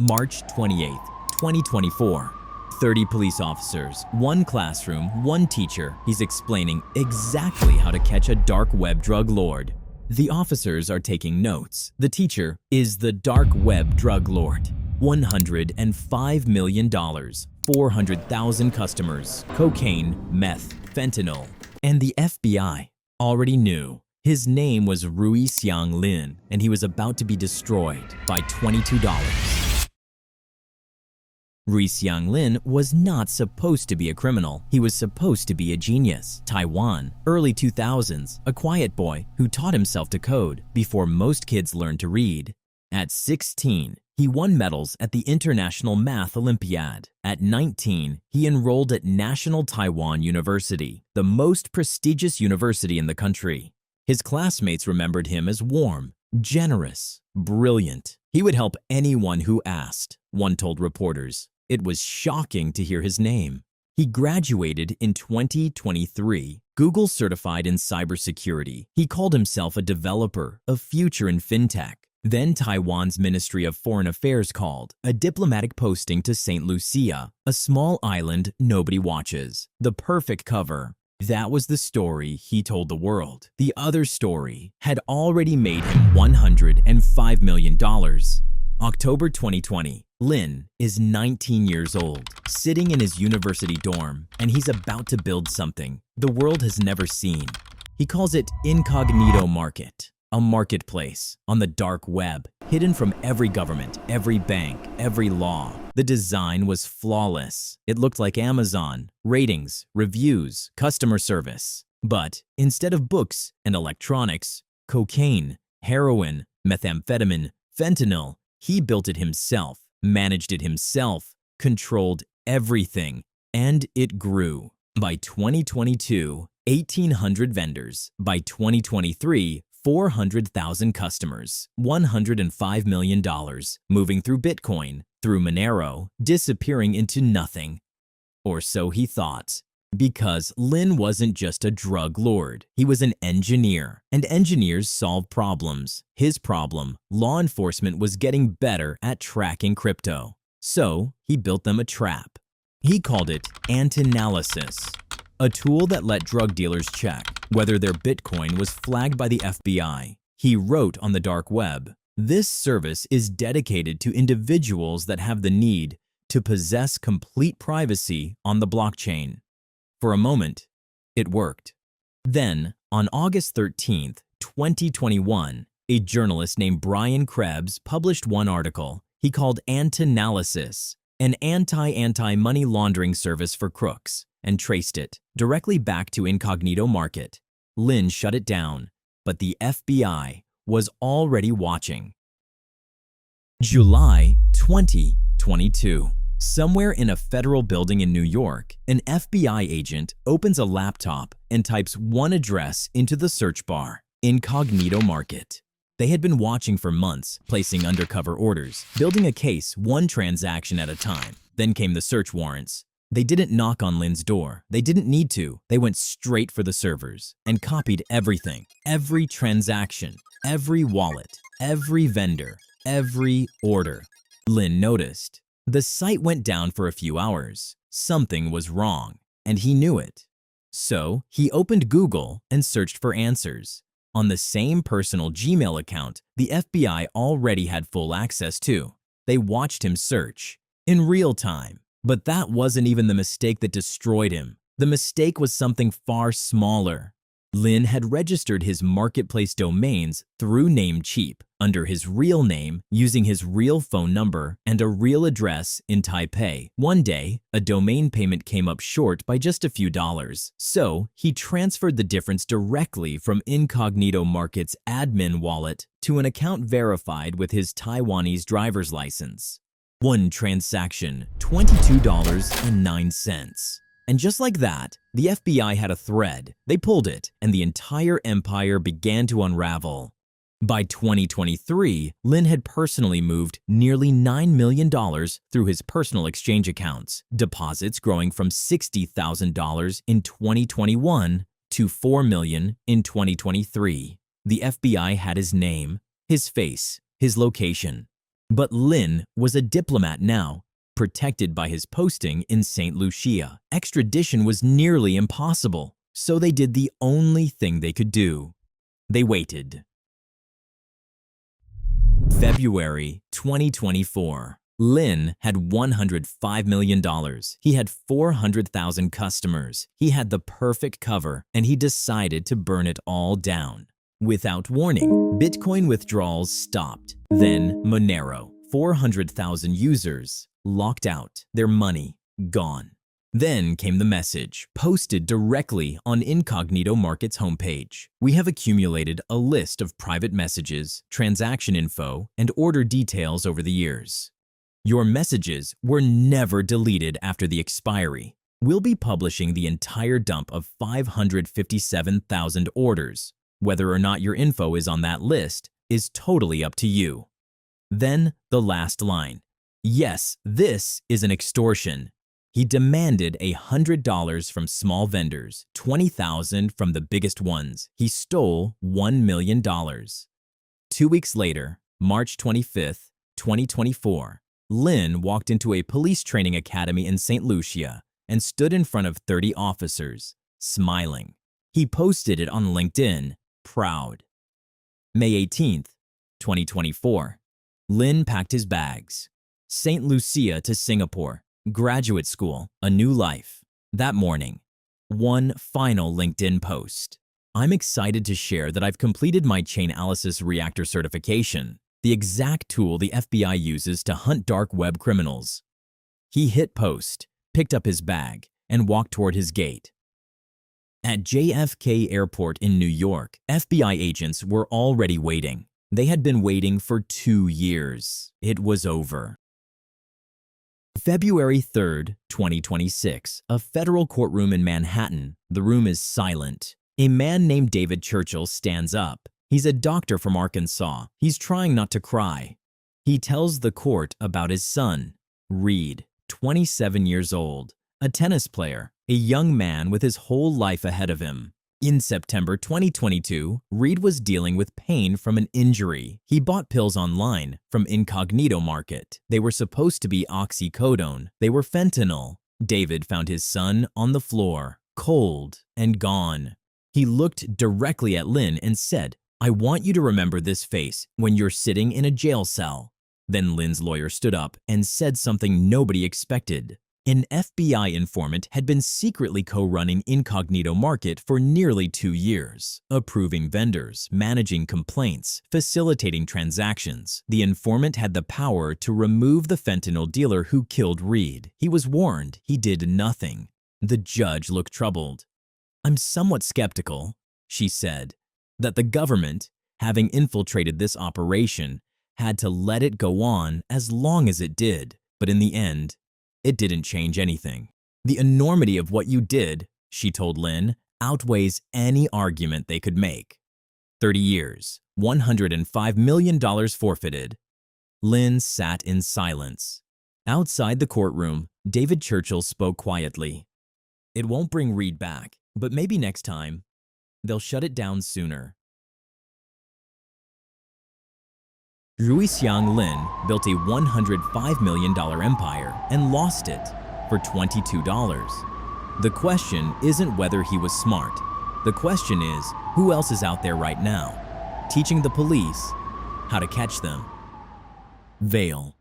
March 28, 2024. 30 police officers, one classroom, one teacher. He's explaining exactly how to catch a dark web drug lord. The officers are taking notes. The teacher is the dark web drug lord. $105 million, 400,000 customers, cocaine, meth, fentanyl. And the FBI already knew. His name was Rui-Siang Lin, and he was about to be destroyed by $22. Rui-Siang Lin was not supposed to be a criminal. He was supposed to be a genius. Taiwan, early 2000s, a quiet boy who taught himself to code before most kids learned to read. At 16, he won medals at the International Math Olympiad. At 19, he enrolled at National Taiwan University, the most prestigious university in the country. His classmates remembered him as warm, generous, brilliant. He would help anyone who asked, one told reporters. It was shocking to hear his name. He graduated in 2023, Google certified in cybersecurity. He called himself a developer, a future in fintech. Then Taiwan's Ministry of Foreign Affairs called, a diplomatic posting to St. Lucia, a small island nobody watches. The perfect cover. That was the story he told the world. The other story had already made him $105 million. October 2020, Lin is 19 years old, sitting in his university dorm, and he's about to build something the world has never seen. He calls it Incognito Market, a marketplace on the dark web, hidden from every government, every bank, every law. The design was flawless. It looked like Amazon, ratings, reviews, customer service. But instead of books and electronics, cocaine, heroin, methamphetamine, fentanyl, he built it himself, managed it himself, controlled everything, and it grew. By 2022, 1,800 vendors. By 2023, 400,000 customers, $105 million, moving through Bitcoin, through Monero, disappearing into nothing. Or so he thought. Because Lin wasn't just a drug lord, he was an engineer, and engineers solve problems. His problem, law enforcement was getting better at tracking crypto. So he built them a trap. He called it Antanalysis, a tool that let drug dealers check whether their Bitcoin was flagged by the FBI. He wrote on the dark web, "This service is dedicated to individuals that have the need to possess complete privacy on the blockchain." For a moment, it worked. Then, on August 13, 2021, a journalist named Brian Krebs published one article he called Antanalysis, an anti-money laundering service for crooks, and traced it directly back to Incognito Market. Lin shut it down, but the FBI was already watching. July 2022. Somewhere in a federal building in New York, an FBI agent opens a laptop and types one address into the search bar, Incognito Market. They had been watching for months, placing undercover orders, building a case one transaction at a time. Then came the search warrants. They didn't knock on Lin's door. They didn't need to. They went straight for the servers and copied everything, every transaction, every wallet, every vendor, every order. Lin noticed. The site went down for a few hours. Something was wrong, and he knew it. So he opened Google and searched for answers. On the same personal Gmail account the FBI already had full access to. They watched him search in real time. But that wasn't even the mistake that destroyed him. The mistake was something far smaller. Lin had registered his marketplace domains through Namecheap under his real name, using his real phone number and a real address in Taipei. One day, a domain payment came up short by just a few dollars. So he transferred the difference directly from Incognito Market's admin wallet to an account verified with his Taiwanese driver's license. One transaction, $22.09. And just like that, the FBI had a thread. They pulled it, and the entire empire began to unravel. By 2023, Lin had personally moved nearly $9 million through his personal exchange accounts, deposits growing from $60,000 in 2021 to $4 million in 2023. The FBI had his name, his face, his location. But Lin was a diplomat now, protected by his posting in St. Lucia. Extradition was nearly impossible, so they did the only thing they could do. They waited. February 2024. Lin had $105 million. He had 400,000 customers. He had the perfect cover, and he decided to burn it all down. Without warning, Bitcoin withdrawals stopped. Then Monero, 400,000 users, locked out, their money gone. Then came the message, posted directly on Incognito Market's homepage. We have accumulated a list of private messages, transaction info, and order details over the years. Your messages were never deleted after the expiry. We'll be publishing the entire dump of 557,000 orders. Whether or not your info is on that list is totally up to you. Then the last line. Yes, this is an extortion. He demanded $100 from small vendors, $20,000 from the biggest ones. He stole $1 million. 2 weeks later, March 25, 2024, Lin walked into a police training academy in St. Lucia and stood in front of 30 officers, smiling. He posted it on LinkedIn, proud. May 18, 2024, Lin packed his bags. St. Lucia to Singapore, graduate school, a new life. That morning, one final LinkedIn post. I'm excited to share that I've completed my Chainalysis Reactor certification, the exact tool the FBI uses to hunt dark web criminals. He hit post, picked up his bag, and walked toward his gate. At JFK Airport in New York, FBI agents were already waiting. They had been waiting for 2 years. It was over. February 3, 2026, a federal courtroom in Manhattan. The room is silent. A man named David Churchill stands up. He's a doctor from Arkansas. He's trying not to cry. He tells the court about his son, Reed, 27 years old, a tennis player, a young man with his whole life ahead of him. In September 2022, Reed was dealing with pain from an injury. He bought pills online from Incognito Market. They were supposed to be oxycodone. They were fentanyl. David found his son on the floor, cold and gone. He looked directly at Lin and said, "I want you to remember this face when you're sitting in a jail cell." Then Lin's lawyer stood up and said something nobody expected. An FBI informant had been secretly co-running Incognito Market for nearly 2 years, approving vendors, managing complaints, facilitating transactions. The informant had the power to remove the fentanyl dealer who killed Reed. He was warned. He did nothing. The judge looked troubled. "I'm somewhat skeptical," she said, "that the government, having infiltrated this operation, had to let it go on as long as it did. But in the end, it didn't change anything. The enormity of what you did," she told Lin, "outweighs any argument they could make." 30 years, $105 million forfeited. Lin sat in silence. Outside the courtroom, David Churchill spoke quietly. "It won't bring Reed back, but maybe next time, they'll shut it down sooner." Rui-Siang Lin built a $105 million empire and lost it for $22. The question isn't whether he was smart. The question is, who else is out there right now, teaching the police how to catch them? Veil.